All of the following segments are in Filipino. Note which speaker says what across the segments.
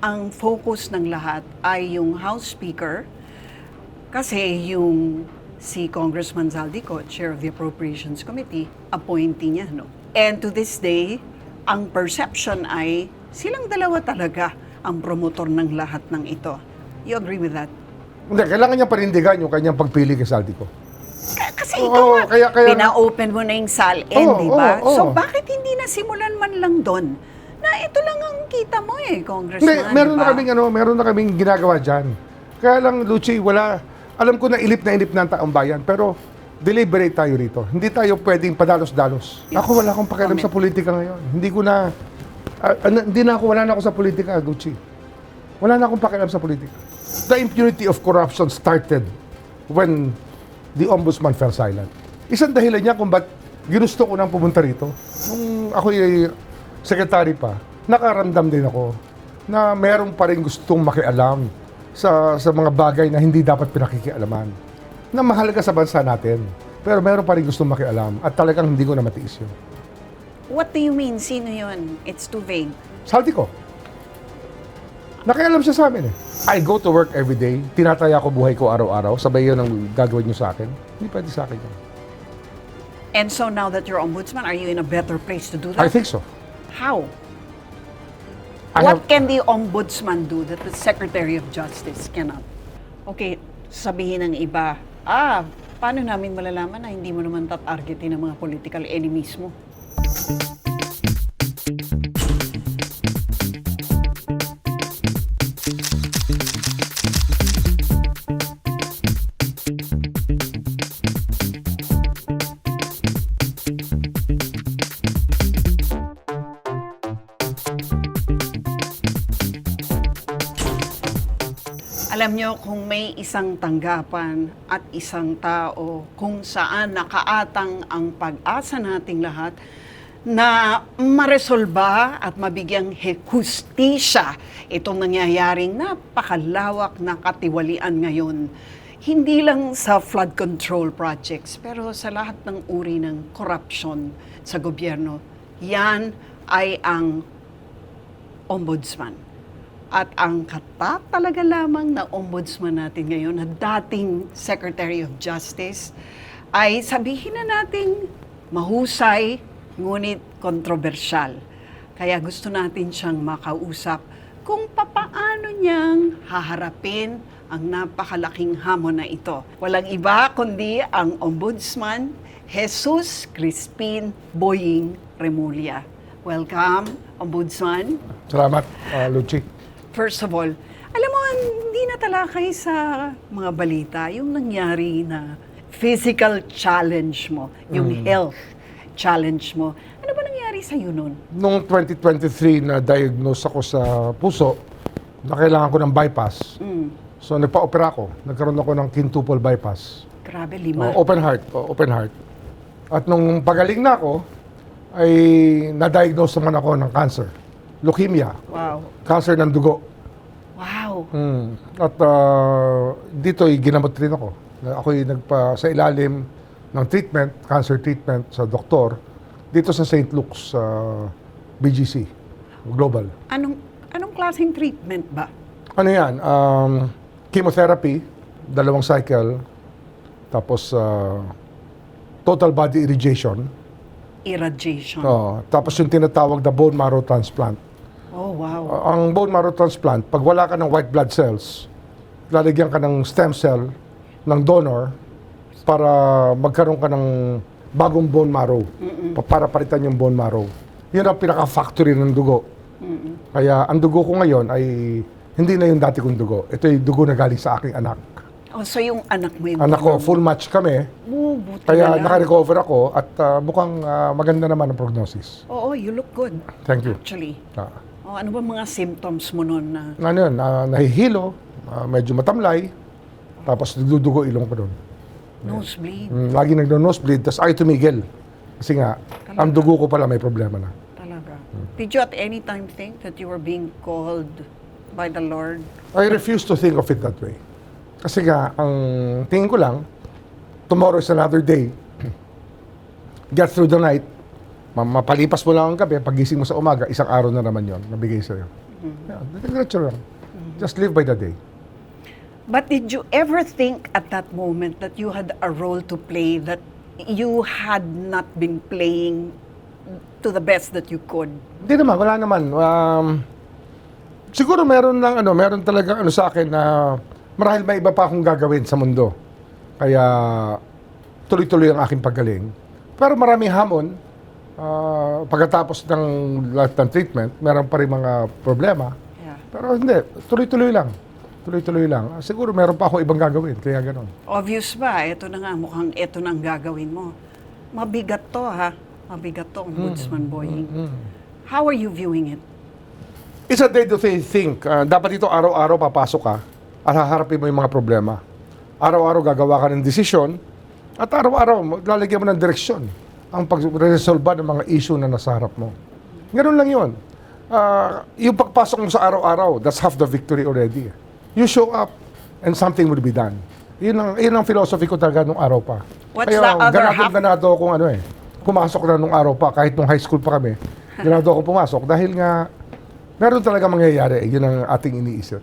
Speaker 1: ang focus ng lahat ay yung House Speaker kasi yung si Congressman Zaldy, Chair of the Appropriations Committee, appointee niya, no? And to this day, ang perception ay silang dalawa talaga ang promotor ng lahat ng ito. You agree with that?
Speaker 2: Hindi, kailangan niya panindigan yung kanyang pagpili kay Zaldy ko.
Speaker 1: Kasi ikaw nga,
Speaker 2: kaya
Speaker 1: pina-open mo na yung SALN, di ba? So bakit hindi nasimulan man lang doon? Na ito lang ang kita mo Congressman,
Speaker 2: Hindi, meron
Speaker 1: diba?
Speaker 2: meron na kaming ginagawa dyan. Kaya lang, Lucy, alam ko na inip na ang taong bayan, pero deliberate tayo rito. Hindi tayo pwedeng padalos-dalos. Ako wala akong pakialam sa politika ngayon. Wala na ako sa politika, Lucy. Wala na akong pakialam sa politika. The impunity of corruption started when the Ombudsman fell silent. Isang dahilan niya kung ba't ginusto ko nang pumunta rito. Nung ako'y secretary pa, nakaramdam din ako na meron pa rin gustong makialam sa mga bagay na hindi dapat pinakikialaman. Na mahalaga sa bansa natin. Pero meron pa rin gustong makialam at talagang hindi ko na matiis yun.
Speaker 1: What do you mean? Sino yun? It's too vague.
Speaker 2: Salty ko. Nakialam siya sa amin I go to work every day, tinataya ko buhay ko araw-araw, sabay yun ang gagawin niyo sa akin. Hindi pwede sa akin yun.
Speaker 1: And so now that you're ombudsman, are you in a better place to do that?
Speaker 2: I think so.
Speaker 1: How? What can the ombudsman do that the Secretary of Justice cannot? Okay, sabihin ng iba, paano namin malalaman na hindi mo naman tatargetin ang mga political enemies mo? Alam nyo, kung may isang tanggapan at isang tao kung saan nakaatang ang pag-asa nating lahat na maresolba at mabigyang hustisya itong nangyayaring napakalawak na katiwalian ngayon. Hindi lang sa flood control projects, pero sa lahat ng uri ng corruption sa gobyerno. Yan ay ang ombudsman. At ang talaga lamang na ombudsman natin ngayon na dating Secretary of Justice ay sabihin na nating mahusay ngunit kontrobersyal. Kaya gusto natin siyang makausap kung papaano niyang haharapin ang napakalaking hamon na ito. Walang iba kundi ang Ombudsman Jesus Crispin Boying Remulla. Welcome, Ombudsman.
Speaker 2: Salamat, Lucy.
Speaker 1: First of all, alam mo, hindi na talakay sa mga balita yung nangyari na physical challenge mo, yung health challenge mo. Ano ba nangyari sa'yo nun?
Speaker 2: Noong 2023 na diagnose ako sa puso, na kailangan ko ng bypass. So nagpa-opera ako. Nagkaroon ako ng quintuple bypass.
Speaker 1: Grabe, 5.
Speaker 2: Open heart. At nung pagaling na ako, ay na-diagnose naman ako ng cancer. Leukemia.
Speaker 1: Wow.
Speaker 2: Cancer ng dugo.
Speaker 1: Wow.
Speaker 2: At dito'y ginamot rin ako. Ako'y sa ilalim ng treatment, cancer treatment sa doktor, dito sa St. Luke's BGC, Global.
Speaker 1: Anong klaseng treatment ba?
Speaker 2: Ano yan? Chemotherapy, 2 cycle, tapos total body irradiation.
Speaker 1: Irradiation.
Speaker 2: Tapos yung tinatawag na bone marrow transplant.
Speaker 1: Oh, wow.
Speaker 2: Ang bone marrow transplant, pag wala ka ng white blood cells, lalagyan ka ng stem cell ng donor para magkaroon ka ng bagong bone marrow. Para palitan yung bone marrow. Yun ang pinaka-factory ng dugo. Kaya ang dugo ko ngayon ay hindi na yung dati kong dugo. Ito yung dugo na galing sa aking anak.
Speaker 1: Oh, so yung anak mo yung...
Speaker 2: Anak ko, full match kami.
Speaker 1: Buti
Speaker 2: Kaya
Speaker 1: na lang.
Speaker 2: naka-recover ako at mukhang maganda naman ang prognosis.
Speaker 1: Oo, you look good.
Speaker 2: Thank you.
Speaker 1: Actually. Ano ba mga symptoms mo nun na...
Speaker 2: Ano yun, nahihilo, medyo matamlay, tapos nagdudugo ilong ko doon.
Speaker 1: Nosebleed?
Speaker 2: Lagi nagno-nosebleed, tapos ayaw tumigil. Kasi nga, ang dugo ko pala may problema na.
Speaker 1: Talaga. Did you at any time think that you were being called by the Lord?
Speaker 2: I refuse to think of it that way. Kasi nga, ang tingin ko lang, tomorrow is another day. Get through the night, Mapalipas mo lang ang gabi, pagising mo sa umaga, isang araw na naman yon nabigay sa'yo. Yeah, diretso lang. Just live by the day.
Speaker 1: But did you ever think at that moment that you had a role to play, that you had not been playing to the best that you could?
Speaker 2: Hindi naman, wala naman. Siguro meron talaga sa akin na marahil may iba pa akong gagawin sa mundo. Kaya tuloy-tuloy ang aking paggaling. Pero maraming hamon. Pagkatapos ng lahat ng treatment, meron pa rin mga problema.
Speaker 1: Yeah.
Speaker 2: Pero hindi, tuloy-tuloy lang. Tuloy-tuloy lang. Siguro meron pa akong ibang gagawin, kaya gano'n.
Speaker 1: Obvious ba? Ito na nga, mukhang ito na ang gagawin mo. Mabigat to, ha? Mabigat to, Ombudsman Boying. How are you viewing it?
Speaker 2: It's a day to think. Dapat ito araw-araw papasok ka at haharapin mo yung mga problema. Araw-araw gagawa ka ng desisyon at araw-araw lalagyan mo ng direksyon ang pag-resolve ng mga issue na nasa harap mo. Ganun lang yun. Yung pagpasok mo sa araw-araw, that's half the victory already. You show up and something will be done. Yun ang philosophy ko talaga nung araw pa.
Speaker 1: What's the other half?
Speaker 2: Ganado akong pumasok na nung araw pa, kahit nung high school pa kami. Ganado akong pumasok dahil nga meron talaga mangyayari. Yun ang ating iniisip.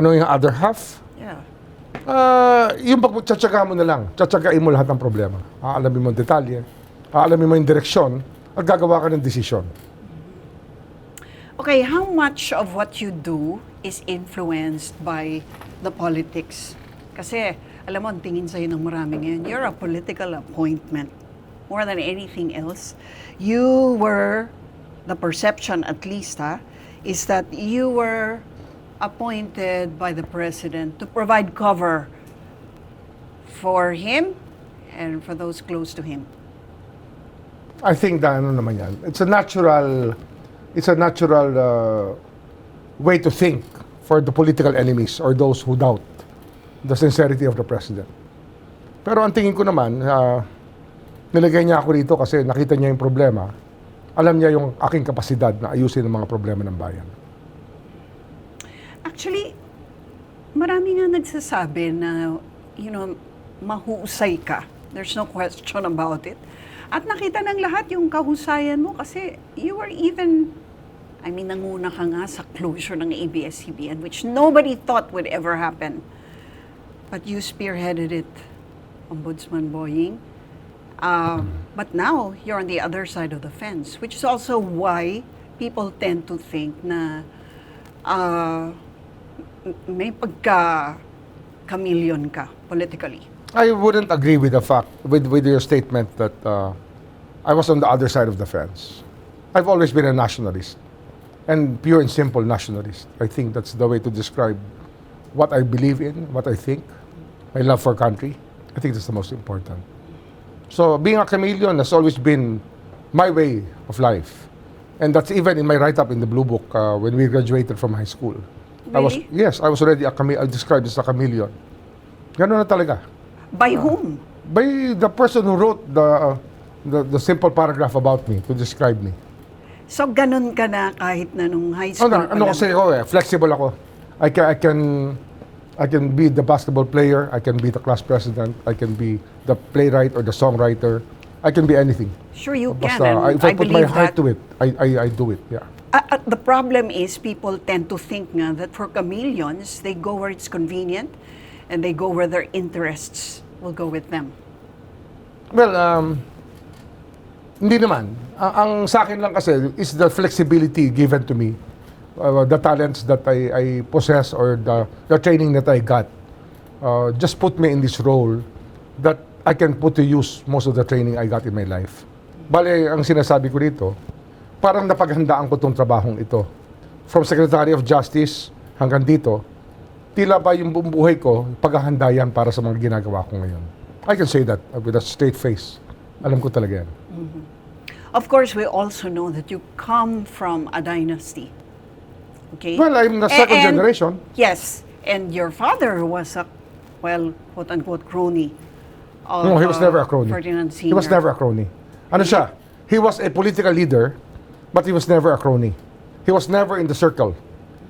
Speaker 2: Ano yung other half?
Speaker 1: Yeah.
Speaker 2: Yung pagtsatsaga mo na lang. Tsatsagain mo lahat ng problema. Aalamin mo ang detalye. Aalamin mo yung direksyon. At gagawa ka ng desisyon.
Speaker 1: Okay, how much of what you do is influenced by the politics? Kasi, alam mo, ang tingin sa'yo ng marami ngayon, you're a political appointment. More than anything else, you were, the perception at least, is that you were appointed by the president to provide cover for him and for those close to him.
Speaker 2: I think that naman yan. It's a natural way to think for the political enemies or those who doubt the sincerity of the president. Pero ang tingin ko naman, nilagay niya ako rito kasi nakita niya yung problema. Alam niya yung aking kapasidad na ayusin ang mga problema ng bayan.
Speaker 1: Actually, marami nga nagsasabi na, mahusay ka. There's no question about it. At nakita ng lahat yung kahusayan mo kasi you were even, nanguna ka nga sa closure ng ABS-CBN, which nobody thought would ever happen. But you spearheaded it, Ombudsman Boying. But now, you're on the other side of the fence, which is also why people tend to think na may pagka-chameleon ka politically.
Speaker 2: I wouldn't agree with the fact, with your statement that I was on the other side of the fence. I've always been a nationalist, and pure and simple nationalist. I think that's the way to describe what I believe in, what I think, my love for country. I think that's the most important. So being a chameleon has always been my way of life. And that's even in my write-up in the Blue Book when we graduated from high school.
Speaker 1: Really?
Speaker 2: I was already I described as a chameleon. Ganun na talaga.
Speaker 1: By whom?
Speaker 2: By the person who wrote the simple paragraph about me to describe me.
Speaker 1: So, ganun ka na kahit na nung high school pa lang?
Speaker 2: Kasi ako flexible ako. I can be the basketball player, I can be the class president, I can be the playwright or the songwriter. I can be anything.
Speaker 1: Sure you can,
Speaker 2: Basta,
Speaker 1: and
Speaker 2: if I put my
Speaker 1: believe
Speaker 2: heart
Speaker 1: that.
Speaker 2: to it, I do it, yeah.
Speaker 1: The problem is people tend to think nga that for chameleons, they go where it's convenient and they go where their interests will go with them.
Speaker 2: Well, hindi naman. Ang sa akin lang kasi is the flexibility given to me, the talents that I possess or the training that I got, just put me in this role that I can put to use most of the training I got in my life. Bale, ang sinasabi ko dito, parang napaghandaan ko itong trabahong ito. From Secretary of Justice hanggang dito, tila ba yung buong buhay ko, paghahanda yan para sa mga ginagawa ko ngayon. I can say that with a straight face. Alam ko talaga yan.
Speaker 1: Mm-hmm. Of course, we also know that you come from a dynasty. Okay?
Speaker 2: Well, I'm the second generation.
Speaker 1: Yes. And your father was a, quote-unquote, crony.
Speaker 2: No, he was never a crony.
Speaker 1: Ferdinand Sr.
Speaker 2: He was never a crony. Ano siya? He was a political leader, but he was never a crony. He was never in the circle.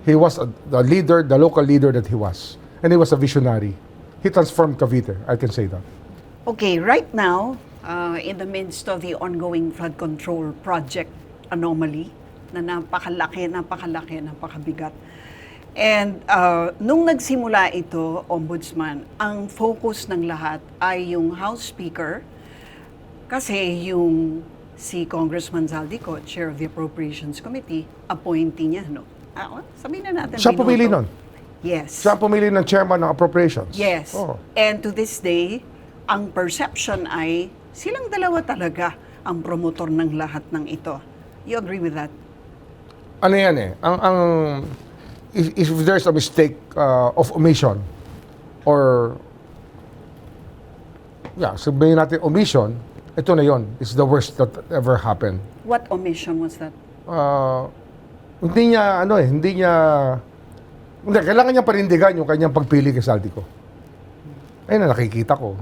Speaker 2: He was the leader, the local leader that he was. And he was a visionary. He transformed Cavite, I can say that.
Speaker 1: Okay, right now, in the midst of the ongoing flood control project anomaly na napakabigat. And nung nagsimula ito, Ombudsman, ang focus ng lahat ay yung House Speaker kasi yung si Congressman Zaldy, Chair of the Appropriations Committee, appointee niya, no? Sabihin na natin.
Speaker 2: Siya pumili nun?
Speaker 1: Yes.
Speaker 2: Siya pumili ng chairman ng Appropriations?
Speaker 1: Yes.
Speaker 2: Oh.
Speaker 1: And to this day, ang perception ay silang dalawa talaga ang promotor ng lahat ng ito. You agree with that?
Speaker 2: Ano yan eh? If there's a mistake of omission or sabihin natin omission, ito na yon. It's the worst that ever happened.
Speaker 1: What omission was that?
Speaker 2: Hindi kailangan niya panindigan yung kanyang pagpili kay Zaldy ko. Ayun na nakikita ko.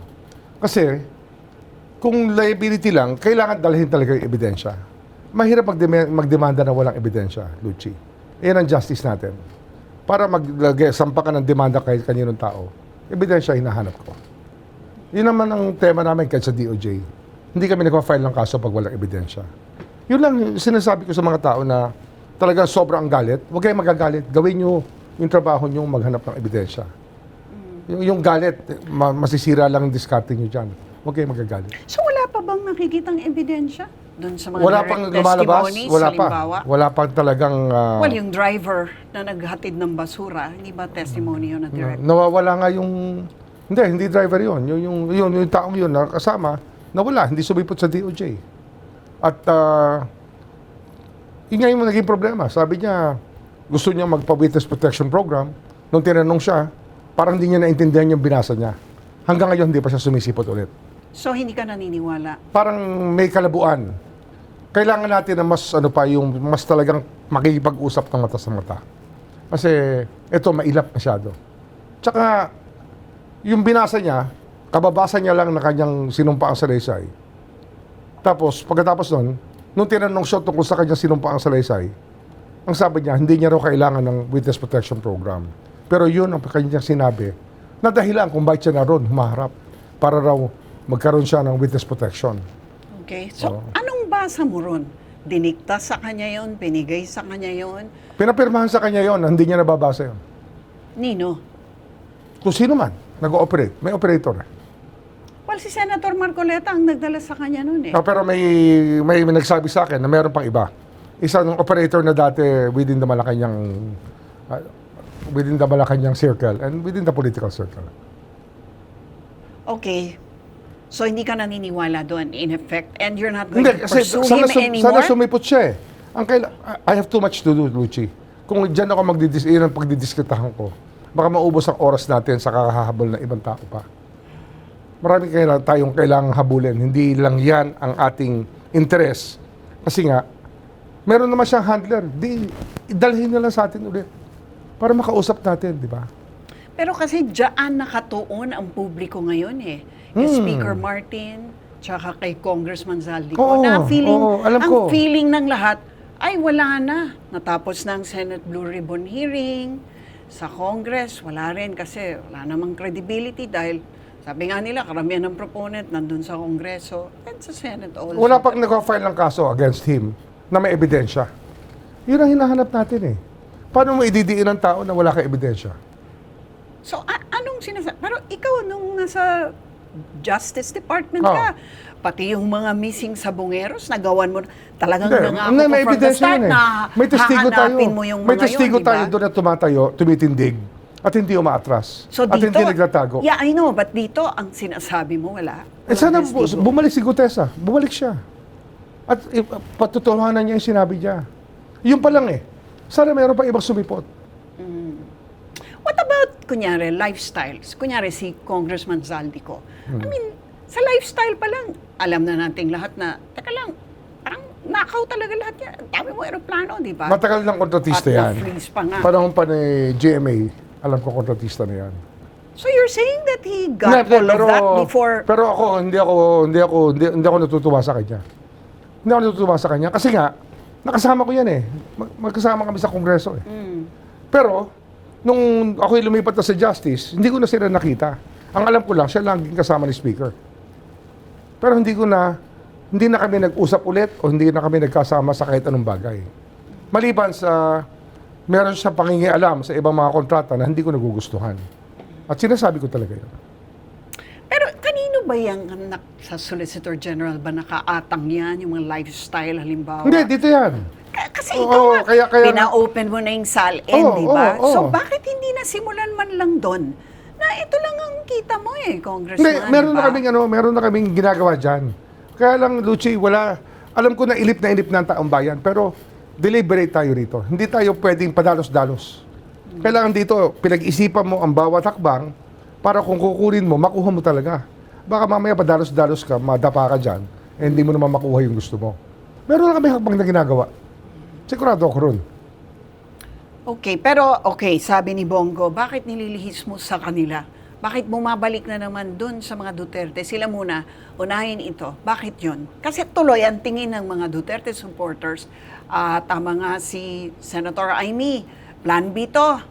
Speaker 2: Kasi, kung liability lang, kailangan dalhin talaga yung ebidensya. Mahirap magdemanda na walang ebidensya, Luchi. Yan ang justice natin. Para sampa ka ng demanda kahit kaninong tao, ebidensya hinahanap ko. Yun naman ang tema namin kahit sa DOJ. Hindi kami nagpa-file ng kaso pag walang ebidensya. Yun lang sinasabi ko sa mga tao na talagang sobrang galit. Huwag kayong magagalit. Gawin nyo yung trabaho nyo maghanap ng ebidensya. Yung galit, masisira lang yung discarding nyo dyan. Huwag kayong magagalit.
Speaker 1: So wala pa bang nakikitang ebidensya doon sa mga
Speaker 2: wala
Speaker 1: direct
Speaker 2: pang lumalabas,
Speaker 1: testimonies?
Speaker 2: wala pa.
Speaker 1: Halimbawa?
Speaker 2: Wala pang talagang...
Speaker 1: Well, yung driver na naghatid ng basura, hindi ba testimony yun na direct?
Speaker 2: nawawala nga yung... Hindi driver yun. Yung taong yun na kasama, nawala, hindi sumipot sa DOJ. At yun nga yung naging problema. Sabi niya, gusto niya magpa-witness protection program. Nung tinanong siya, parang hindi niya naintindihan yung binasa niya. Hanggang ngayon, hindi pa siya sumisipot ulit.
Speaker 1: So, hindi ka naniniwala?
Speaker 2: Parang may kalabuan. Kailangan natin na mas talagang makikipag-usap ng mata sa mata. Kasi ito, mailap masyado. Tsaka, yung binasa niya, kababasa niya lang na kanyang sinumpaang salaysay. Tapos, pagkatapos nun, nung tinanong siya tungkol sa kanyang sinumpaang salaysay, ang sabi niya, hindi niya raw kailangan ng witness protection program. Pero yun ang kanyang sinabi, na dahilan kung bakit siya na ron humaharap para raw magkaroon siya ng witness protection.
Speaker 1: Okay. So, anong basa mo ron? Dinikta sa kanya yon, binigay sa kanya yon?
Speaker 2: Pinapirmahan sa kanya yon, hindi niya nababasa yon.
Speaker 1: Nino?
Speaker 2: Kung sino man, nag-ooperate. May operator.
Speaker 1: Well, si Senator Marcoleta ang nagdala sa kanya nun eh.
Speaker 2: Pero may nagsabi sa akin na meron pang iba. Isang operator na dati within the Malacanang circle and within the political circle.
Speaker 1: Okay. So, hindi ka naniniwala doon, in effect, and you're not going to
Speaker 2: Kasi
Speaker 1: pursue him anymore?
Speaker 2: sana sumipot siya eh. I have too much to do, Luchi. Kung dyan ako pagdidiskitahan ko, baka maubos ang oras natin sa kakahabol ng ibang tao pa. Marami tayong kailangang habulin. Hindi lang yan ang ating interes. Kasi nga, meron naman siyang handler. Idalhin na lang sa atin ulit. Para makausap natin, di ba?
Speaker 1: Pero kasi dyan nakatuon ang publiko ngayon eh. Kay Speaker Martin, tsaka kay Congressman Zaldy ko, na feeling ng lahat, ay wala na. Natapos na ang Senate Blue Ribbon hearing. Sa Congress, wala rin kasi wala namang credibility dahil sabi nga nila, karamihan ng proponent nandun sa Kongreso and sa Senate also.
Speaker 2: Wala pang nag-file ng kaso against him na may ebidensya. Yun ang hinahanap natin eh. Paano mo ididiin ng tao na wala kang ebidensya?
Speaker 1: So, anong sinasabi? Pero ikaw, nung nasa Justice Department ka, pati yung mga missing sabongeros, nagawan mo, talagang nangako ko from the start na hahanapin mo yung mga yun,
Speaker 2: may testigo tayo doon na tumatayo, tumitindig, at hindi umaatras.
Speaker 1: So
Speaker 2: at
Speaker 1: dito,
Speaker 2: hindi nagtatago.
Speaker 1: Yeah, I know, but dito, ang sinasabi mo, wala.
Speaker 2: Sana bumalik si Gutesa. Bumalik siya. At patutuhanan niya yung sinabi niya. Yun pa lang eh. Sana mayroon pa ibang sumipot.
Speaker 1: What about, kunyari, lifestyles? Kunyari, si Congressman Zaldy ko. I mean, sa lifestyle pa lang, alam na nating lahat na, teka lang, parang nakaw talaga lahat yan. Dami mo aeroplano, di ba?
Speaker 2: Matagal ng kontratista yan.
Speaker 1: At na-freeze pa nga.
Speaker 2: Panahon pa ni GMA, alam ko kontratista na yan.
Speaker 1: So you're saying that he got all of that before...
Speaker 2: Pero ako, hindi ako natutuwa sa kanya. Hindi ako natutuwa sa kanya. Kasi nga, nakasama ko yan eh. Magkasama kami sa Kongreso eh. Pero, nung ako'y lumipat na sa Justice, hindi ko na sila nakita. Ang alam ko lang, siya lang kasama ni Speaker. Pero hindi na kami nag-usap ulit o hindi na kami nagkasama sa kahit anong bagay. Maliban sa meron siya pangingialam sa ibang mga kontrata na hindi ko nagugustuhan. At sinasabi ko talaga yun.
Speaker 1: Pero kanino ba yung sa Solicitor General ba nakaatang yan, yung mga lifestyle halimbawa?
Speaker 2: Hindi, dito yan.
Speaker 1: Kasi
Speaker 2: Oo,
Speaker 1: ikaw nga,
Speaker 2: kaya-
Speaker 1: pina-open mo na yung SALN,
Speaker 2: Oo,
Speaker 1: di ba?
Speaker 2: oo, oo.
Speaker 1: So bakit hindi nasimulan man lang doon? Na ito lang ang kita mo Congressman,
Speaker 2: Hindi, meron
Speaker 1: di ba?
Speaker 2: na kaming ginagawa dyan. Kaya lang, Lucy, alam ko na ilip na ang taong bayan, pero deliberate tayo rito. Hindi tayo pwedeng padalos-dalos. Kailangan dito, pinag-isipan mo ang bawat hakbang para kung kukunin mo, makuha mo talaga. Baka mamaya padalos-dalos ka, madapa ka dyan, eh, hindi mo naman makuha yung gusto mo. Meron na kami hakbang na ginagawa. Sigurado ako ron.
Speaker 1: Okay, pero sabi ni Bongo, bakit nililihis mo sa kanila? Bakit bumabalik na naman dun sa mga Duterte? Sila muna, unahin ito. Bakit yun? Kasi tuloy ang tingin ng mga Duterte supporters. Tama nga si Senator Amy, Plan B to.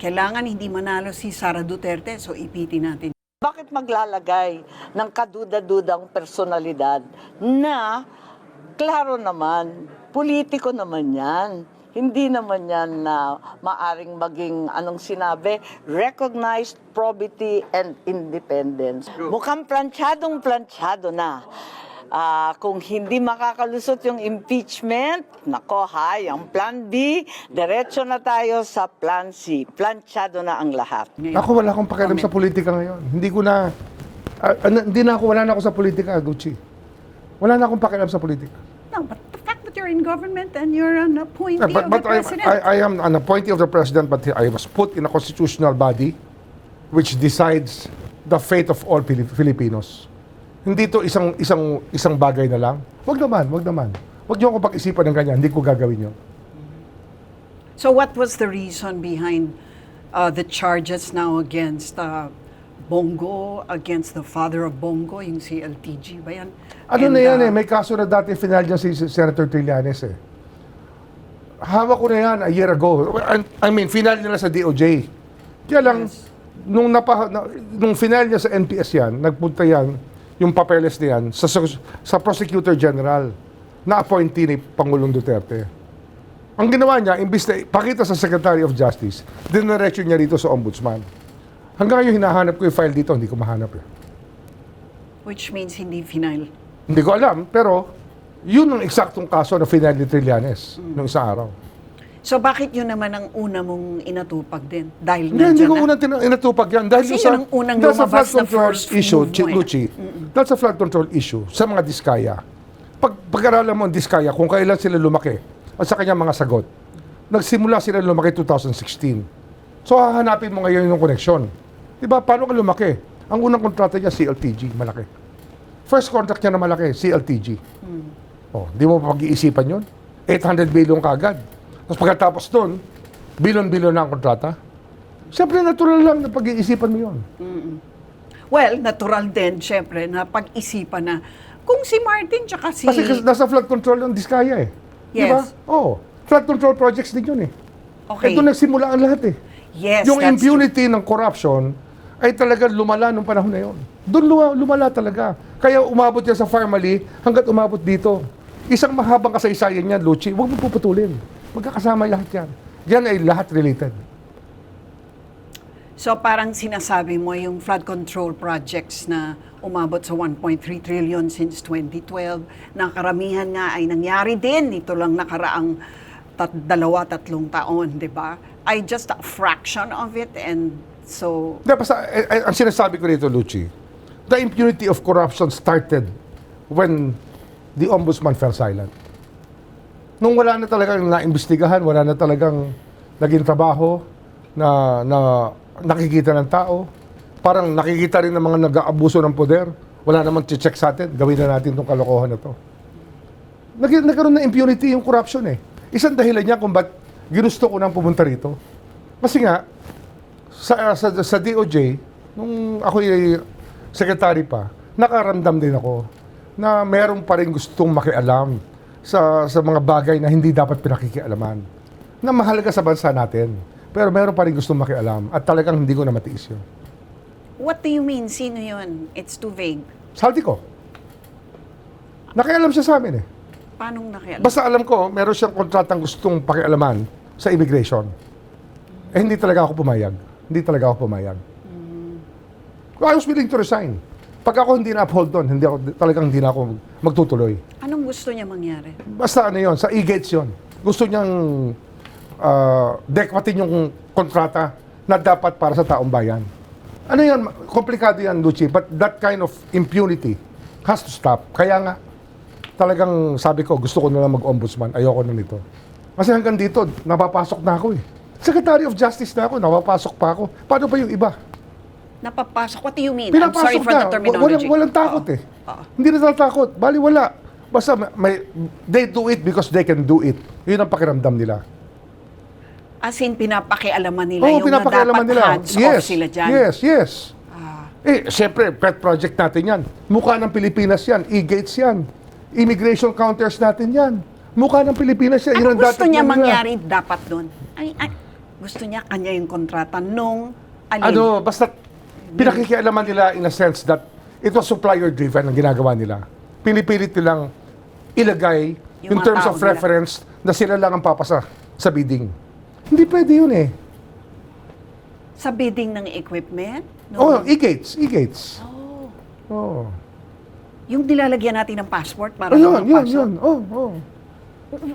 Speaker 1: Kailangan hindi manalo si Sara Duterte, so ipitin natin.
Speaker 3: Bakit maglalagay ng kaduda-dudang personalidad na, klaro naman, politiko naman yan. Hindi naman yan na maaring maging, anong sinabi, recognized probity and independence. Mukhang planchadong-planchado na. Kung hindi makakalusot yung impeachment, nako ang plan B, diretso na tayo sa plan C. Planchado na ang lahat.
Speaker 2: Ako wala akong pakialam sa politika ngayon. Wala na ako sa politika, Gucci. Wala na akong pakialam sa politika.
Speaker 1: No, but the fact that you're in government and you're an appointee of the
Speaker 2: But
Speaker 1: president.
Speaker 2: I am an appointee of the president, but I was put in a constitutional body which decides the fate of all Filipinos. Hindi to isang bagay na lang. Wag naman. Wag niyo ako pag-isipan ng ganyan. Hindi ko gagawin yun.
Speaker 1: So what was the reason behind the charges now against Bongo, against the father of Bongo, yung si LTG ba yan?
Speaker 2: Ano na yan may kaso na dati final niya si Senator Trillanes Hawak ko na yan a year ago. I mean, final niya na sa DOJ. Kaya lang, nung final niya sa NPS yan, nagpunta yan, yung papeles niyan, sa Prosecutor General, na appointee ni Pangulong Duterte. Ang ginawa niya, imbis na pakita sa Secretary of Justice, diniretso niya rito sa Ombudsman. Hanggang ngayon, hinahanap ko yung file dito, hindi ko mahanap
Speaker 1: Which means hindi final.
Speaker 2: Hindi ko alam, pero yun ang eksaktong kaso na final ni Trillanes noong isang araw.
Speaker 1: So bakit yun naman ang una mong inatupag din? Dahil
Speaker 2: Hindi ko
Speaker 1: nandiyan na?
Speaker 2: unang inatupag yan. Dahil
Speaker 1: Kasi
Speaker 2: sa,
Speaker 1: yun ang unang
Speaker 2: dahil sa
Speaker 1: lumabas
Speaker 2: flood
Speaker 1: na
Speaker 2: control
Speaker 1: first
Speaker 2: issue,
Speaker 1: move mo
Speaker 2: Lucy, dahil sa flood control issue, sa mga diskaya, pag-aralan mo ang diskaya, kung kailan sila lumaki, at sa kanyang mga sagot, nagsimula sila lumaki 2016. So hahanapin mo ngayon yung koneksyon. Diba, paano ka lumaki? Ang unang kontrata niya, CLTG, malaki. First contract niya na malaki, CLTG. Oh, di mo pag-iisipan yun? 800 billion kagad. Tapos pagkatapos doon, billion-billion na ang kontrata. Siyempre, natural lang na pag-iisipan mo yun.
Speaker 1: Well, natural din, syempre, na pag-isipan na kung si Martin tsaka si...
Speaker 2: Kasi nasa flood control yung diskaya Di ba?
Speaker 1: Yes.
Speaker 2: Oo. Flood control projects din yun
Speaker 1: Okay.
Speaker 2: Ito nagsimula ang lahat
Speaker 1: Yes,
Speaker 2: Yung
Speaker 1: that's
Speaker 2: impunity ng corruption ay talaga lumala nung panahon na yun. Doon lumala talaga. Kaya umabot yan sa family hanggat umabot dito. Isang mahabang kasaysayan yan, Lucy, huwag mo puputulin. Magkakasama lahat yan. Yan ay lahat related.
Speaker 1: So parang sinasabi mo yung flood control projects na umabot sa 1.3 trillion since 2012, na karamihan nga ay nangyari din. Ito lang nakaraang 2-3 taon, di ba? Ay just a fraction of it, and so...
Speaker 2: Basta, ang sinasabi ko rito, Lucy, the impunity of corruption started when the Ombudsman fell silent. Nung wala na talagang naimbestigahan, wala na talagang naging trabaho na nakikita ng tao, parang nakikita rin ng mga nag-aabuso ng poder, wala namang check sa atin, gawin na natin itong kalokohan na to. Nagkaroon ng impunity yung corruption Isang dahilan niya kung ba't ginusto ko nang pumunta rito. Kasi nga, sa DOJ, nung ako'y secretary pa, nakaramdam din ako na meron pa rin gustong makialam sa mga bagay na hindi dapat pinakikialaman. Na mahalaga sa bansa natin. Pero meron pa rin gustong makialam at talagang hindi ko na matiis yun.
Speaker 1: What do you mean? Sino yun? It's too vague.
Speaker 2: Saldi ko. Nakialam siya sa amin eh.
Speaker 1: Paano nakialam?
Speaker 2: Basta alam ko, meron siyang kontratang gustong pakialaman sa immigration. Eh, hindi talaga ako pumayag. Hindi talaga ako pumayag. I was willing to resign. Pag ako hindi na-uphold doon, hindi na ako magtutuloy.
Speaker 1: Anong gusto niya mangyari?
Speaker 2: Basta ano yun, sa e-gates yun. Gusto niyang dekwatin yung kontrata na dapat para sa taong bayan. Ano yan, komplikado yan, Luchi, but that kind of impunity has to stop. Kaya nga, talagang sabi ko, gusto ko na lang mag-ombudsman, ayoko na nito. Kasi hanggang dito, napapasok na ako eh. Secretary of Justice na ako, napapasok pa ako. Paano pa yung iba?
Speaker 1: Napapasok? What do you mean? I'm sorry
Speaker 2: Pinapasok
Speaker 1: for the
Speaker 2: na.
Speaker 1: terminology.
Speaker 2: Walang takot eh. Hindi na takot. Bali, wala. Basta they do it because they can do it. Yun ang pakiramdam nila.
Speaker 1: As in, pinapakialaman nila
Speaker 2: Oo,
Speaker 1: yung
Speaker 2: pinapakialaman
Speaker 1: na dapat
Speaker 2: nila.
Speaker 1: hands-off sila dyan.
Speaker 2: Yes. Eh, siyempre, pet project natin yan. Mukha ng Pilipinas yan. E-gates yan. Immigration counters natin yan. Mukha ng Pilipinas yan.
Speaker 1: Ano
Speaker 2: Yun ang
Speaker 1: gusto
Speaker 2: dating
Speaker 1: niya
Speaker 2: nila.
Speaker 1: mangyari dapat doon? Gusto niya kanya yung kontrata nung alin?
Speaker 2: Basta pinakikialaman nila in a sense that it was supplier-driven ang ginagawa nila. Pinipilit nilang ilagay
Speaker 1: Yung
Speaker 2: in
Speaker 1: mga
Speaker 2: terms
Speaker 1: tao
Speaker 2: of reference na sila lang ang papasa sa bidding. Hindi pwede yun eh.
Speaker 1: Sa bidding ng equipment?
Speaker 2: Oh, e-gates. Oh.
Speaker 1: Yung nilalagyan natin ng passport para
Speaker 2: Yun. Oh.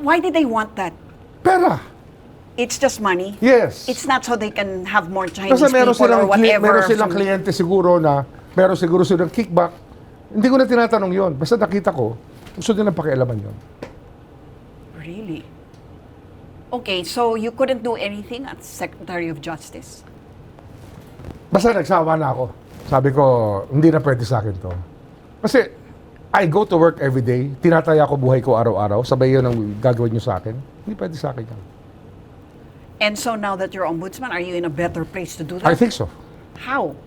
Speaker 1: Why did they want that?
Speaker 2: Pera.
Speaker 1: It's just money?
Speaker 2: Yes.
Speaker 1: It's not so they can have more Chinese
Speaker 2: Kasi
Speaker 1: people or whatever.
Speaker 2: meron silang kliyente siguro na meron siguro silang kickback. Hindi ko na tinatanong yon. Basta nakita ko, gusto din ang pakialaman yon.
Speaker 1: Really? Okay, so you couldn't do anything as Secretary of Justice?
Speaker 2: Basta nagsawa na ako. Sabi ko, hindi na pwede sa akin to. Kasi, I go to work every day. Tinataya ko buhay ko araw-araw. Sabay yun ang gagawin nyo sa akin. Hindi pwede sa akin yan.
Speaker 1: And so now that you're ombudsman, are you in a better place to do that?
Speaker 2: I think so.
Speaker 1: How?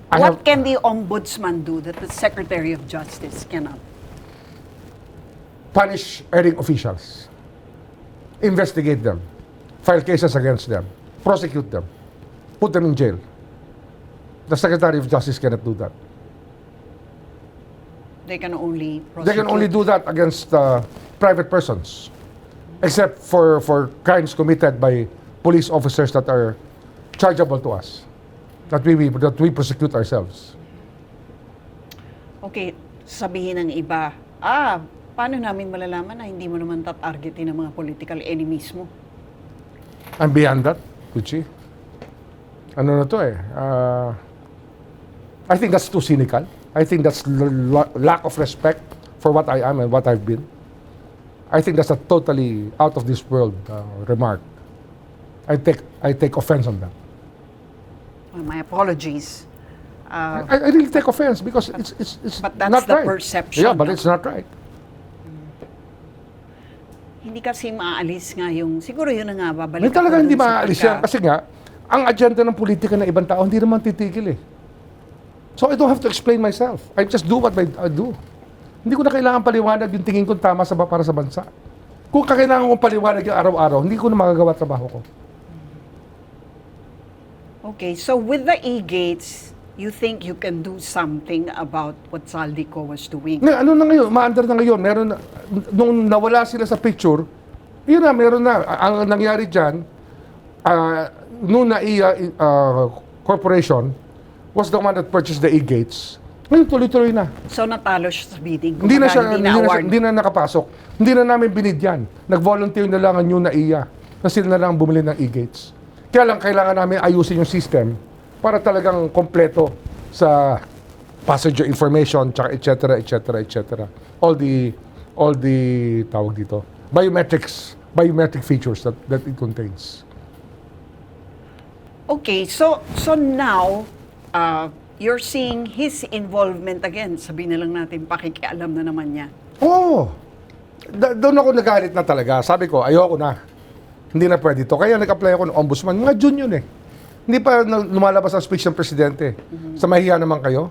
Speaker 2: I
Speaker 1: What
Speaker 2: have-
Speaker 1: can the ombudsman do that the Secretary of Justice cannot?
Speaker 2: Punish erring officials. Investigate them. File cases against them. Prosecute them. Put them in jail. The Secretary of Justice cannot do that.
Speaker 1: They can only prosecute.
Speaker 2: They can only do that against private persons, except for crimes committed by police officers that are chargeable to us, that we prosecute ourselves.
Speaker 1: Okay, sabihin ng iba, paano namin malalaman na hindi mo naman tatargetin ang mga political enemies mo?
Speaker 2: And beyond that, Gucci, ano na to eh, I think that's too cynical. I think that's lack of respect for what I am and what I've been. I think that's a totally out of this world remark. I take offense on that.
Speaker 1: Well, my apologies.
Speaker 2: I really take offense because it's
Speaker 1: But that's
Speaker 2: not
Speaker 1: the
Speaker 2: right.
Speaker 1: perception,
Speaker 2: Yeah, but
Speaker 1: no?
Speaker 2: it's not right.
Speaker 1: Hindi kasi maaalis nga yung, siguro yun na nga, babalik
Speaker 2: May talaga
Speaker 1: ako
Speaker 2: hindi
Speaker 1: dun sa
Speaker 2: maaalis
Speaker 1: pagka-
Speaker 2: yan kasi nga, ang agenda ng politika ng ibang tao hindi naman titigil eh. So I don't have to explain myself. I just do what I do. Hindi ko na kailangan paliwanag yung tingin ko tama para sa bansa. Kung kakailangan kong paliwanag yung araw-araw, hindi ko na magagawa trabaho ko.
Speaker 1: Okay, so with the e-gates, you think you can do something about what Zaldy was doing?
Speaker 2: Ano na ngayon? Maandar na ngayon. Meron na, nung nawala sila sa picture, yun na, meron na. Ang nangyari dyan, nung NAIA Corporation was the one that purchased the e-gates. Ngayon, tuloy-tuloy na.
Speaker 1: So natalo siya sa bidding?
Speaker 2: Hindi na siya,
Speaker 1: award.
Speaker 2: hindi na nakapasok. Hindi na namin binidyan. Nag-volunteer na lang ang new NAIA na sila na lang bumili ng e-gates. Kaya lang, kailangan namin ayusin yung system para talagang kompleto sa passenger information, et cetera. All the tawag dito, biometric features that it contains.
Speaker 1: Okay, so now, you're seeing his involvement again. Sabihin na lang natin, pakikialam na naman niya.
Speaker 2: Oo. Doon ako nagalit na talaga. Sabi ko, ayoko na. Hindi na pwede to. Kaya nag-apply ako ng ombudsman. Mga June yun eh. Hindi pa lumalabas ang speech ng presidente. Sa mahiya naman kayo.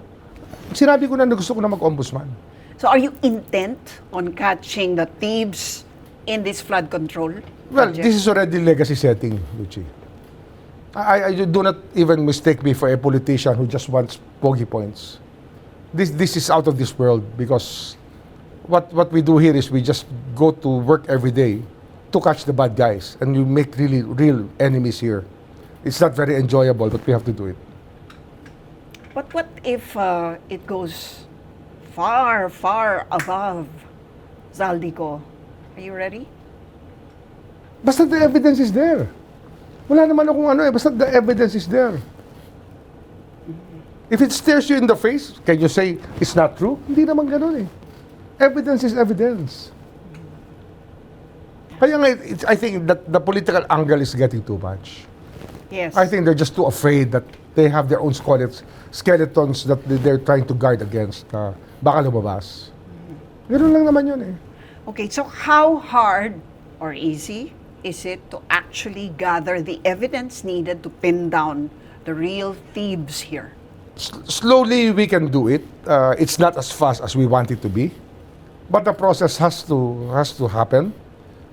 Speaker 2: Sinabi ko na gusto ko na mag-ombudsman.
Speaker 1: So are you intent on catching the thieves in this flood control
Speaker 2: Well,
Speaker 1: project?
Speaker 2: this is already legacy setting, Luchi. I do not even mistake me for a politician who just wants pogi points. This is out of this world because what we do here is we just go to work every day to catch the bad guys, and you make really real enemies here. It's not very enjoyable, but we have to do it.
Speaker 1: But what if it goes far, far above Zaldy ko? Are you ready?
Speaker 2: Basta the evidence is there. Wala naman akong ano eh, basta the evidence is there. If it stares you in the face, can you say it's not true? Hindi naman ganun eh. Evidence is evidence. Kaya nga, I think that the political angle is getting too much.
Speaker 1: Yes.
Speaker 2: I think they're just too afraid that they have their own skeletons that they're trying to guard against. Baka lumabas. Ganun lang naman yun eh.
Speaker 1: Okay, so how hard or easy is it to actually gather the evidence needed to pin down the real thieves here?
Speaker 2: Slowly we can do it. It's not as fast as we want it to be, but the process has to happen.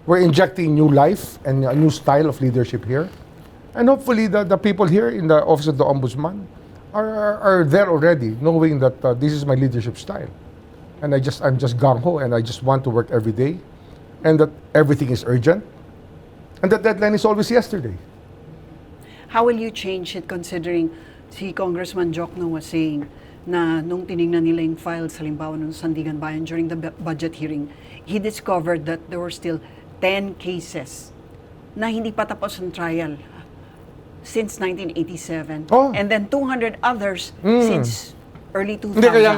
Speaker 2: We're injecting new life and a new style of leadership here, and hopefully the people here in the office of the Ombudsman are there already, knowing that this is my leadership style, and I'm just gung ho, and I just want to work every day, and that everything is urgent, and that deadline is always yesterday.
Speaker 1: How will you change it considering si Congressman Jokno was saying na nung tinignan nila yung files, halimbawa nung Sandigan Bayan during the budget hearing, he discovered that there were still 10 cases na hindi pa tapos ang trial since 1987.
Speaker 2: Oh.
Speaker 1: And then 200 others since early 2000s.
Speaker 2: Hindi, kaya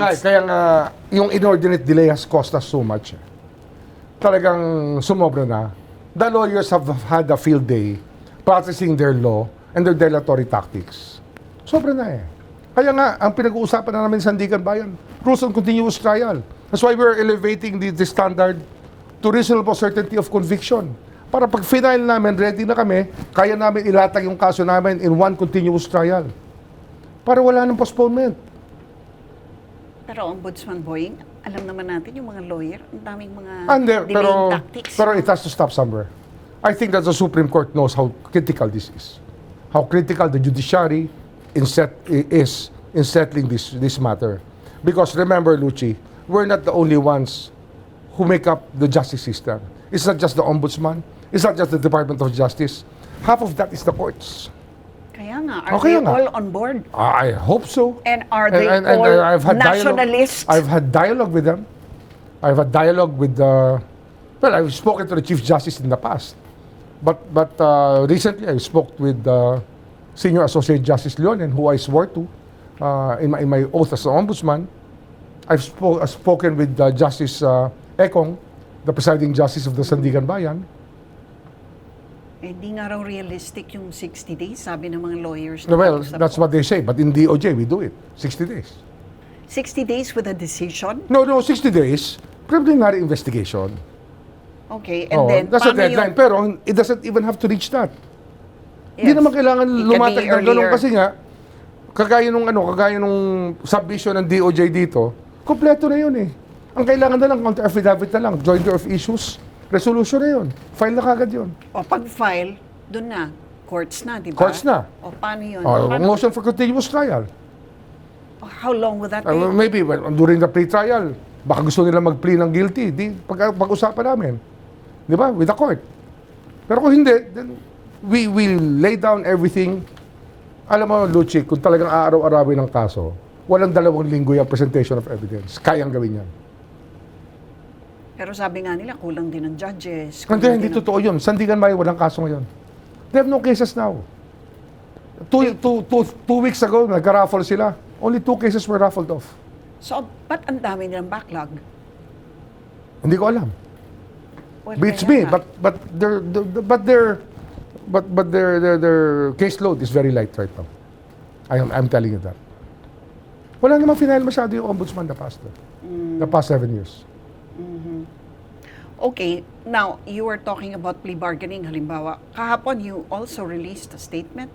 Speaker 2: nga, yung inordinate delay has cost us so much. Talagang sumobra na. The lawyers have had a field day practicing their law and their dilatory tactics. Sobra na eh. Kaya nga, ang pinag-uusapan na namin sa Sandigan Bayan, rules on continuous trial. That's why we're elevating the standard to reasonable certainty of conviction. Para pag final namin, ready na kami, kaya namin ilatag yung kaso namin in one continuous trial. Para wala nang postponement.
Speaker 1: Pero Ombudsman Boying, alam naman natin yung mga lawyer, ang daming mga delaying
Speaker 2: pero
Speaker 1: tactics.
Speaker 2: Pero it has to stop somewhere. I think that the Supreme Court knows how critical this is. How critical the judiciary is in settling this matter. Because remember, Luchi, we're not the only ones who make up the justice system. It's not just the Ombudsman. It's not just the Department of Justice. Half of that is the courts.
Speaker 1: Kaya nga, are
Speaker 2: Okay
Speaker 1: they
Speaker 2: nga.
Speaker 1: all on board?
Speaker 2: I hope so.
Speaker 1: And are they
Speaker 2: And
Speaker 1: all
Speaker 2: I've had
Speaker 1: nationalists?
Speaker 2: I've had dialogue with them. I've had dialogue with well, I've spoken to the Chief Justice in the past. But recently I spoke with Senior Associate Justice Leon, and who I swore to in my oath as an ombudsman. I've spoken with Justice Ekong, the presiding justice of the Sandigan Bayan.
Speaker 1: Eh, di nga raw realistic yung 60 days, sabi ng mga lawyers.
Speaker 2: Well, that's what they say. But in DOJ, we do it. 60 days.
Speaker 1: 60 days with a decision?
Speaker 2: No, 60 days. Preliminary investigation.
Speaker 1: Okay, and then,
Speaker 2: That's a
Speaker 1: paano
Speaker 2: deadline.
Speaker 1: yung-
Speaker 2: Pero it doesn't even have to reach that. Hindi
Speaker 1: Yes.
Speaker 2: naman kailangan
Speaker 1: It can
Speaker 2: lumatag
Speaker 1: be
Speaker 2: ng ganun
Speaker 1: earlier.
Speaker 2: kasi nga, kagaya nung submission ng DOJ dito, kompleto na yun eh. Ang kailangan na lang, counter affidavit na lang, joinder of issues, resolution na yun. File na kagad yun.
Speaker 1: O pag-file, doon na. Courts na, di ba?
Speaker 2: Courts na.
Speaker 1: O paano yun?
Speaker 2: Motion for continuous trial.
Speaker 1: How long would that take?
Speaker 2: Maybe during the pre-trial, baka gusto nila mag-plea ng guilty. Pag-usapan namin. Di ba? With the court. Pero kung hindi, then we will lay down everything. Alam mo, Luchi, kung talagang aaraw-arawin ng kaso, walang 2 linggo yung presentation of evidence. Kayang gawin yan.
Speaker 1: Pero sabi nga nila, kulang din ng judges.
Speaker 2: Hindi totoo yun. Sandigan Bayan, walang kaso ngayon. They have no cases now. Two weeks ago, nag-raffle sila. Only 2 cases were raffled off.
Speaker 1: So, ba't ang dami nilang backlog?
Speaker 2: Hindi ko alam.
Speaker 1: Well,
Speaker 2: Beats me,
Speaker 1: kaya nga.
Speaker 2: but their caseload is very light right now. I'm telling you that. Wala namang final masyado yung ombudsman the past 7 years.
Speaker 1: Okay, now, you were talking about plea bargaining, halimbawa. Kahapon, you also released a statement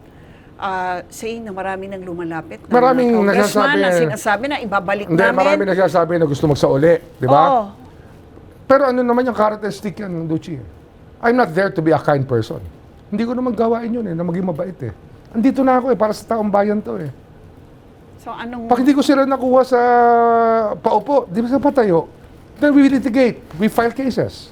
Speaker 1: saying na marami nang lumalapit na
Speaker 2: Maraming
Speaker 1: mga congressman
Speaker 2: nagsasabi-
Speaker 1: na sinasabi na ibabalik
Speaker 2: Hindi,
Speaker 1: namin.
Speaker 2: marami nagsasabi na gusto magsauli, di ba?
Speaker 1: Oo.
Speaker 2: Pero ano naman yung carrot and stick yan, Duchi? I'm not there to be a kind person. Hindi ko naman gawain yun na maging mabait eh. Andito na ako para sa taong bayan to eh.
Speaker 1: So, anong...
Speaker 2: Pag hindi ko sila nakuha sa paupo, di ba sa patayo, Then we litigate. We file cases.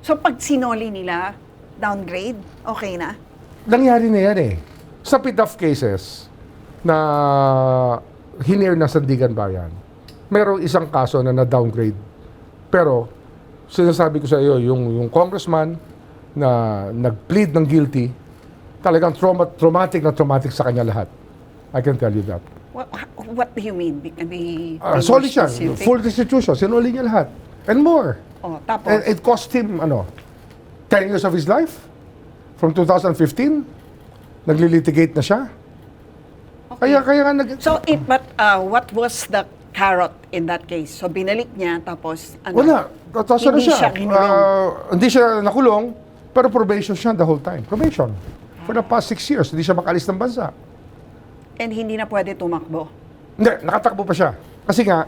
Speaker 1: So pag sinoli nila, downgrade, okay na?
Speaker 2: Nangyari na yan eh. Sa PITAF cases na hinir na Sandigan Bayan, merong isang kaso na na-downgrade. Pero, sinasabi ko sa iyo, yung congressman na nag-plead ng guilty, talagang traumatic sa kanya lahat. I can tell you that.
Speaker 1: What do you mean?
Speaker 2: Solid siya. Full restitution. Sinuli niya lahat. And more.
Speaker 1: Oh, tapos?
Speaker 2: And it cost him, 10 years of his life. From 2015, naglilitigate na siya.
Speaker 1: Okay.
Speaker 2: Kaya nga
Speaker 1: So, what was the carrot in that case? So, binalik niya, tapos,
Speaker 2: wala. Tapos
Speaker 1: Hindi
Speaker 2: siya.
Speaker 1: siya kinulong.
Speaker 2: Hindi siya nakulong, pero probation siya the whole time. Probation. For the past 6 years, hindi siya makalis ng bansa.
Speaker 1: And hindi na pwede tumakbo.
Speaker 2: Hindi, nakatakbo pa siya. Kasi nga,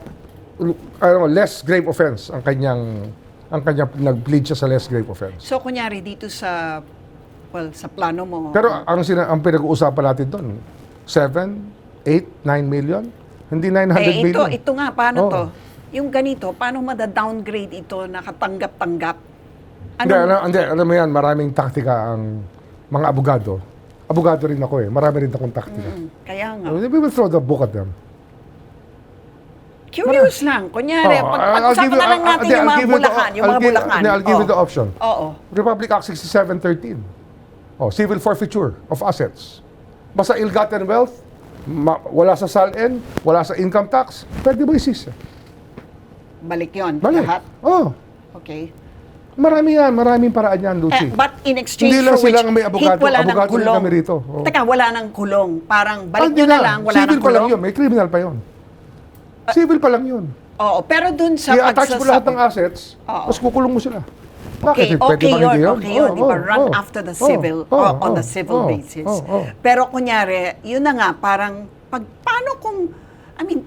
Speaker 2: less grave offense ang kanyang nag-plead siya sa less grave offense.
Speaker 1: So, kunyari, dito sa plano mo.
Speaker 2: Pero ang pinag-uusapan natin doon, 7, 8, 9 million? Hindi 900 million.
Speaker 1: Ito nga, paano
Speaker 2: Oo.
Speaker 1: to? Yung ganito, paano mada-downgrade ito, nakatanggap-tanggap?
Speaker 2: Hindi, alam mo yan, maraming taktika ang mga abogado. Abogado rin ako eh. Marami rin akong taktika.
Speaker 1: Kaya nga.
Speaker 2: We will throw the book at them.
Speaker 1: Curious lang. Kunyari, pag-usapan na lang natin yung mga bulakan.
Speaker 2: I'll give you the option.
Speaker 1: Oo.
Speaker 2: Republic Act 6713. Civil forfeiture of assets. Basta ill-gotten wealth, wala sa SALN, wala sa income tax, pwede mo i-seize.
Speaker 1: Balik yun.
Speaker 2: Balik.
Speaker 1: Lahat.
Speaker 2: Okay. Marami yan, maraming paraan yan, Lucy.
Speaker 1: But in exchange
Speaker 2: Hindi lang
Speaker 1: for which,
Speaker 2: silang may abogado.
Speaker 1: wala ng
Speaker 2: Abogado rin
Speaker 1: kulong.
Speaker 2: kami rito.
Speaker 1: Teka, wala ng kulong. Parang balik
Speaker 2: Hindi
Speaker 1: nyo na lang, wala ng
Speaker 2: Civil pa lang
Speaker 1: kulong.
Speaker 2: yun, may criminal pa yun. Civil pa lang yun.
Speaker 1: Oo, pero dun sa
Speaker 2: I-attach mo lahat ng assets,
Speaker 1: Oo.
Speaker 2: tapos kukulong mo sila.
Speaker 1: Okay,
Speaker 2: Bakit? Pwede ba hindi
Speaker 1: okay yun, di ba? Run
Speaker 2: Oo.
Speaker 1: after the civil, on the civil basis. Pero kunyari, yun na nga, parang, paano kung,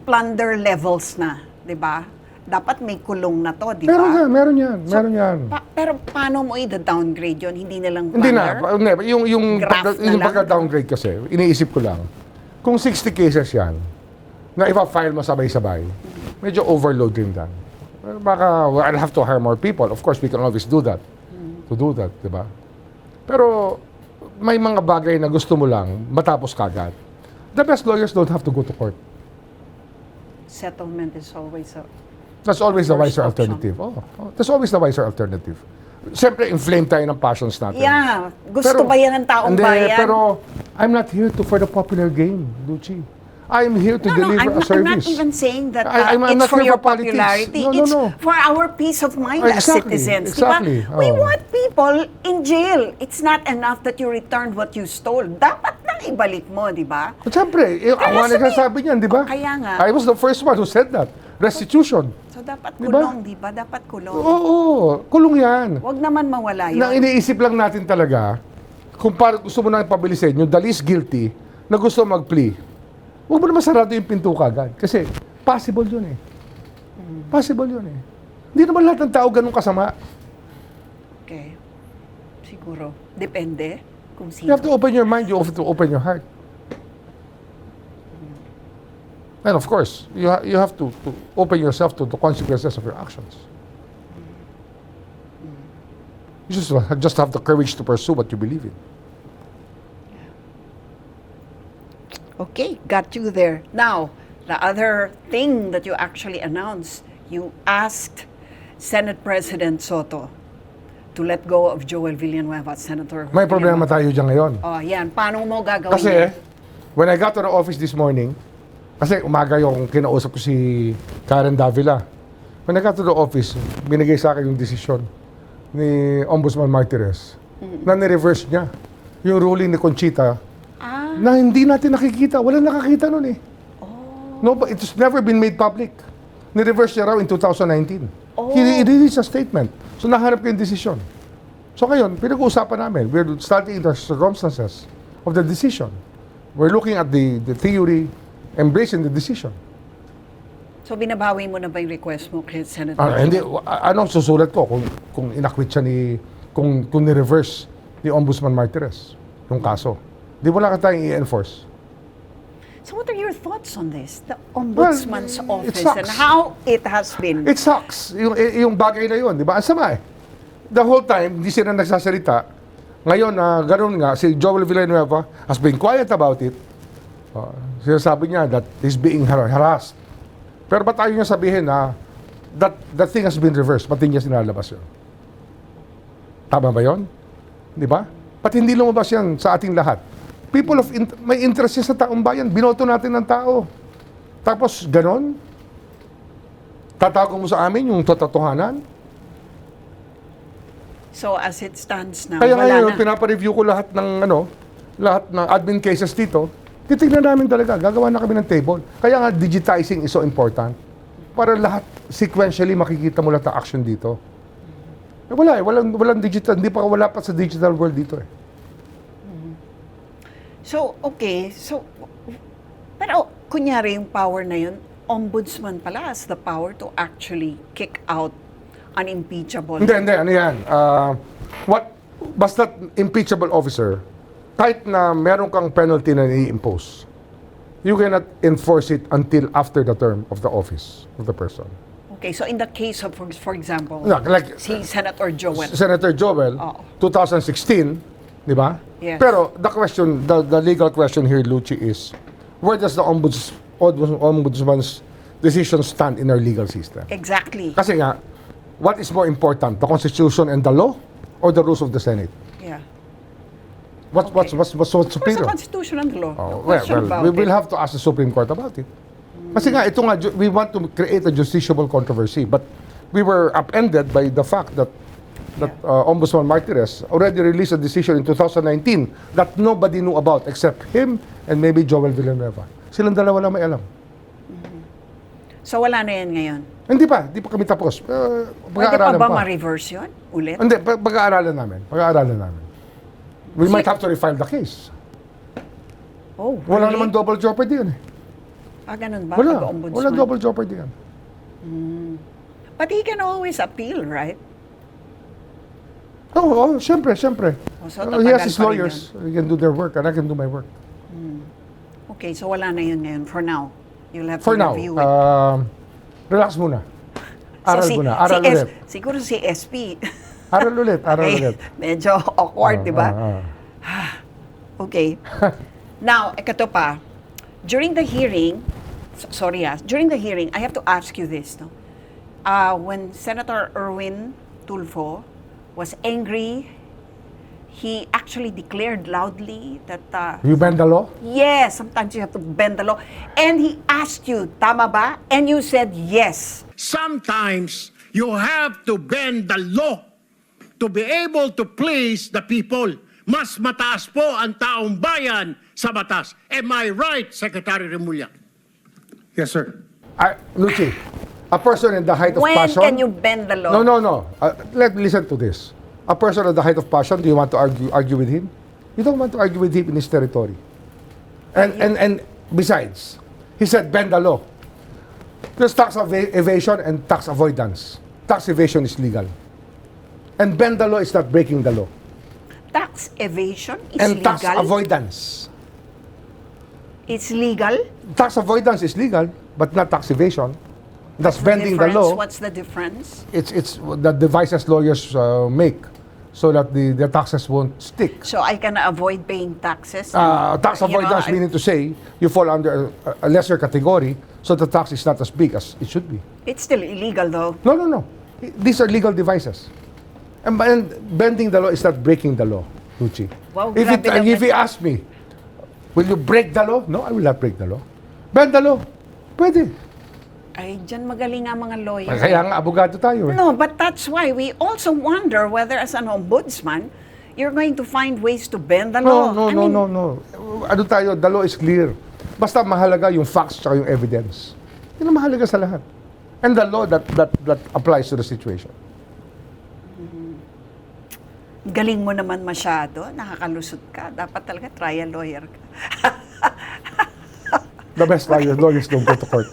Speaker 1: plunder levels na, di ba? Dapat may kulong na to, di ba?
Speaker 2: Meron yan.
Speaker 1: Pero paano mo i-downgrade yun? Hindi na lang
Speaker 2: Hindi
Speaker 1: plunder?
Speaker 2: na. Yung
Speaker 1: Graft na lang.
Speaker 2: pagka-downgrade kasi, iniisip ko lang, kung 60 cases yan, na ipa-file mo sabay-sabay, medyo overload rin lang. Baka I'll have to hire more people. Of course, we can always do that. To do that, di ba? Pero may mga bagay na gusto mo lang matapos kagad. The best lawyers don't have to go to court.
Speaker 1: Settlement is always a...
Speaker 2: That's always the
Speaker 1: First
Speaker 2: wiser
Speaker 1: option.
Speaker 2: alternative. That's always the wiser alternative. Siyempre, inflame tayo ng passions natin.
Speaker 1: Yeah, gusto ba yan ng taong
Speaker 2: hindi,
Speaker 1: bayan?
Speaker 2: Pero I'm not here for the popular game, Lucy. I'm here to deliver a service.
Speaker 1: I'm not even saying that
Speaker 2: I'm
Speaker 1: it's
Speaker 2: not
Speaker 1: for
Speaker 2: here
Speaker 1: your
Speaker 2: for politics.
Speaker 1: popularity.
Speaker 2: No.
Speaker 1: It's for our peace of mind as
Speaker 2: Exactly,
Speaker 1: citizens.
Speaker 2: exactly.
Speaker 1: Diba? We
Speaker 2: Oh.
Speaker 1: want people in jail. It's not enough that you returned what you stole. Dapat nang ibalik mo, di ba?
Speaker 2: Siyempre, ako nga nagsasabi niyan, di ba?
Speaker 1: Kaya nga.
Speaker 2: I was the first one who said that. Restitution.
Speaker 1: So dapat
Speaker 2: Diba?
Speaker 1: kulong, di ba? Dapat kulong.
Speaker 2: Oo, kulong yan.
Speaker 1: Huwag naman mawala yun.
Speaker 2: Nang iniisip lang natin talaga, kung gusto mo nang pabilisin, yung the least guilty, na gusto mag-plea, huwag mo naman sarado yung pinto kagad. Kasi possible yun eh. Possible yun eh. Hindi naman lahat ng tao ganun kasama.
Speaker 1: Okay. Siguro. Depende kung
Speaker 2: You have
Speaker 1: sino.
Speaker 2: to open your mind, you have to open your heart. And of course, you have to open yourself to the consequences of your actions. You just have the courage to pursue what you believe in.
Speaker 1: Okay, got you there. Now, the other thing that you actually announced, you asked Senate President Soto to let go of Joel Villanueva, Senator.
Speaker 2: May problema tayo dyan ngayon.
Speaker 1: Oh, yan. Paano mo gagawin
Speaker 2: Kasi,
Speaker 1: yan?
Speaker 2: when I got to the office this morning, kasi umaga yung kinausap ko si Karen Davila. When I got to the office, binigay sa akin yung desisyon ni Ombudsman Martires na ni-reverse niya yung ruling ni Conchita na hindi natin nakikita. Walang nakakita nun eh. No, but it's never been made public. Ni-reverse niya raw in 2019. He released a statement. So nahanap ko yung desisyon. So ngayon, pinag-uusapan namin. We're studying the circumstances of the decision. We're looking at the theory, embracing the decision.
Speaker 1: So, binabawi mo na ba yung request mo kay Senator?
Speaker 2: Hindi, anong susulat ko kung inakwit siya kung ni-reverse ni Ombudsman Martires yung kaso? Di mo lang tayong i-enforce.
Speaker 1: So what are your thoughts on this? The Ombudsman's
Speaker 2: Well, it
Speaker 1: office
Speaker 2: sucks.
Speaker 1: and how it has been.
Speaker 2: It sucks. Yung bagay na yun, di ba? Ang sama eh. The whole time, hindi sila nagsasalita. Ngayon, ganun nga, si Joel Villanueva has been quiet about it. Sinasabi niya that he's being harassed. Pero ba't ayaw niya sabihin na that thing has been reversed? Ba't hindi niya sinalabas yun? Tama ba yun? Di ba? Ba't hindi lumabas yan sa ating lahat? People of may interest yan sa taong bayan. Binoto natin ng tao. Tapos, ganon? Tatago mo sa amin yung totohanan?
Speaker 1: So as it stands now,
Speaker 2: Kaya
Speaker 1: wala
Speaker 2: ngayon,
Speaker 1: na.
Speaker 2: pinapareview ko lahat ng admin cases dito. Titignan namin talaga. Gagawa na kami ng table. Kaya nga, digitizing is so important. Para lahat, sequentially, makikita mo lahat ng action dito. Wala eh. Walang digital. Wala pa sa digital world dito eh.
Speaker 1: So, okay. So, pero kunyari yung power na yun, ombudsman pala has the power to actually kick out unimpeachable.
Speaker 2: Hindi. Ano yan? Basta impeachable officer, kahit na meron kang penalty na i-impose, you cannot enforce it until after the term of the office of the person.
Speaker 1: Okay, so in the case of, for example,
Speaker 2: Like
Speaker 1: si Senator Joel.
Speaker 2: Senator Joel, 2016, di ba?
Speaker 1: Yes.
Speaker 2: Pero the legal question here, Luchi, is where does the ombudsman's decision stand in our legal system?
Speaker 1: Exactly.
Speaker 2: Kasi nga, what is more important, the Constitution and the law, or the rules of the Senate?
Speaker 1: Yeah.
Speaker 2: What's
Speaker 1: What's
Speaker 2: superior?
Speaker 1: the Constitution and the law?
Speaker 2: Oh,
Speaker 1: No question about
Speaker 2: we
Speaker 1: it.
Speaker 2: will have to ask the Supreme Court about it. Kasi nga, ito nga, we want to create a justiciable controversy, but we were upended by the fact that Ombudsman Martires already released a decision in 2019 that nobody knew about except him and maybe Joel Villanueva. Silang dalawa lang may alam.
Speaker 1: So wala na yan ngayon.
Speaker 2: Hindi pa kami tapos.
Speaker 1: Pwede pa
Speaker 2: Pag-aaralan
Speaker 1: ba
Speaker 2: pa.
Speaker 1: ma-reverse yun? Ulit?
Speaker 2: Hindi, pag-aaralan namin. We might have to refile the case.
Speaker 1: Oh,
Speaker 2: Wala
Speaker 1: really?
Speaker 2: naman double jeopardy yan eh.
Speaker 1: Ganun ba?
Speaker 2: Wala
Speaker 1: Pag-ombudsman?
Speaker 2: double jeopardy yan.
Speaker 1: But he can always appeal, right?
Speaker 2: Siyempre.
Speaker 1: Oh, so
Speaker 2: He has
Speaker 1: tatagal
Speaker 2: his
Speaker 1: pa rin
Speaker 2: lawyers. He can do their work and I can do my work.
Speaker 1: Okay, so wala na yun ngayon for now. You'll have
Speaker 2: For
Speaker 1: to
Speaker 2: now,
Speaker 1: review it.
Speaker 2: relax muna. Aral
Speaker 1: So,
Speaker 2: muna. Aral ulit.
Speaker 1: Siguro si SP.
Speaker 2: Aral ulit.
Speaker 1: Medyo awkward, di ba? Okay. Now, ito pa. During the hearing, during the hearing, I have to ask you this. No? When Senator Erwin Tulfo was angry, he actually declared loudly that...
Speaker 2: You bend the law?
Speaker 1: yes, sometimes you have to bend the law. And he asked you, tama ba? And you said yes.
Speaker 4: Sometimes you have to bend the law to be able to please the people. Mas mataas po ang taong bayan sa batas. Am I right, Secretary Remulla?
Speaker 2: Yes, sir. Lucy, a person in the height of
Speaker 1: When
Speaker 2: passion...
Speaker 1: can you bend the law?
Speaker 2: No. Let me listen to this. A person at the height of passion, do you want to argue with him? You don't want to argue with him in his territory. And besides, he said bend the law. There's tax evasion and tax avoidance. Tax evasion is legal. And bend the law is not breaking the law.
Speaker 1: Tax evasion is
Speaker 2: And
Speaker 1: legal?
Speaker 2: tax avoidance.
Speaker 1: It's legal?
Speaker 2: Tax avoidance is legal, but not tax evasion. That's
Speaker 1: The
Speaker 2: bending the
Speaker 1: difference?
Speaker 2: law.
Speaker 1: What's the difference?
Speaker 2: It's the devices lawyers make so that the taxes won't stick.
Speaker 1: So I can avoid paying taxes?
Speaker 2: Tax
Speaker 1: You know,
Speaker 2: avoidance meaning to say you fall under a lesser category, so the tax is not as big as it should be.
Speaker 1: It's still illegal though.
Speaker 2: No. These are legal devices. And bending the law is not breaking the law, Luchi.
Speaker 1: Wow,
Speaker 2: If
Speaker 1: grabe naman.
Speaker 2: he asked me, will you break the law? No, I will not break the law. Bend the law. Pwede.
Speaker 1: Ay, dyan magaling nga mga lawyers.
Speaker 2: Kaya nga, abogado tayo eh.
Speaker 1: No, but that's why we also wonder whether as an ombudsman, you're going to find ways to bend the law.
Speaker 2: No. Ano tayo, the law is clear. Basta mahalaga yung facts at yung evidence. Yun ang mahalaga sa lahat. And the law that applies to the situation.
Speaker 1: Galing mo naman masyado. Nakakalusot ka. Dapat talaga trial lawyer ka.
Speaker 2: The best lawyers don't go to court.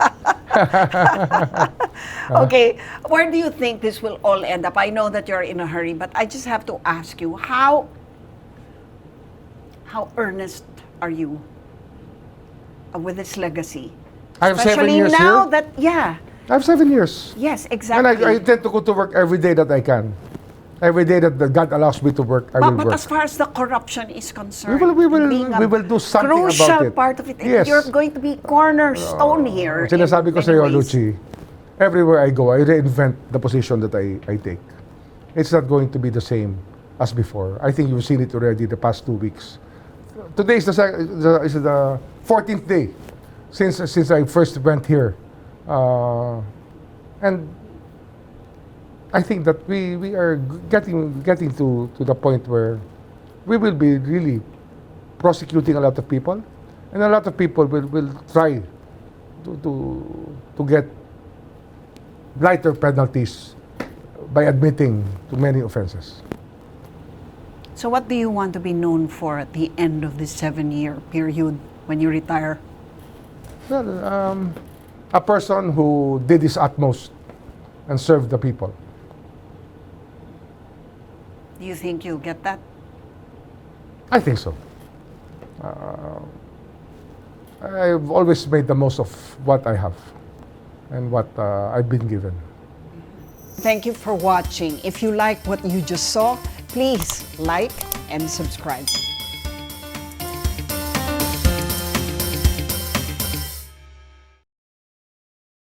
Speaker 1: Okay, where do you think this will all end up? I know that you're in a hurry, but I just have to ask you, how earnest are you with his legacy.
Speaker 2: I have 7
Speaker 1: Especially
Speaker 2: years
Speaker 1: now
Speaker 2: here.
Speaker 1: that, yeah,
Speaker 2: I have 7 years.
Speaker 1: yes,
Speaker 2: And
Speaker 1: exactly.
Speaker 2: I tend to go to work every day that I can. Every day that God allows me to work, I will
Speaker 1: But
Speaker 2: work.
Speaker 1: as far as the corruption is concerned,
Speaker 2: We
Speaker 1: being a
Speaker 2: will do something about
Speaker 1: crucial
Speaker 2: it.
Speaker 1: part of it. And
Speaker 2: Yes.
Speaker 1: you're going to be cornerstone here.
Speaker 2: Sinasabi ko
Speaker 1: in
Speaker 2: sa iyo,
Speaker 1: many ways.
Speaker 2: Lucy, everywhere I go, I reinvent the position that I take. It's not going to be the same as before. I think you've seen it already the past 2 weeks. Today is the 14th day since I first went here. And I think that we are getting to the point where we will be really prosecuting a lot of people, and a lot of people will try to get lighter penalties by admitting to many offenses.
Speaker 1: So what do you want to be known for at the end of this 7-year period when you retire?
Speaker 2: Well, a person who did his utmost and served the people.
Speaker 1: Do you think you'll get that?
Speaker 2: I think so. I've always made the most of what I have and what I've been given.
Speaker 1: Thank you for watching. If you like what you just saw, please like and subscribe.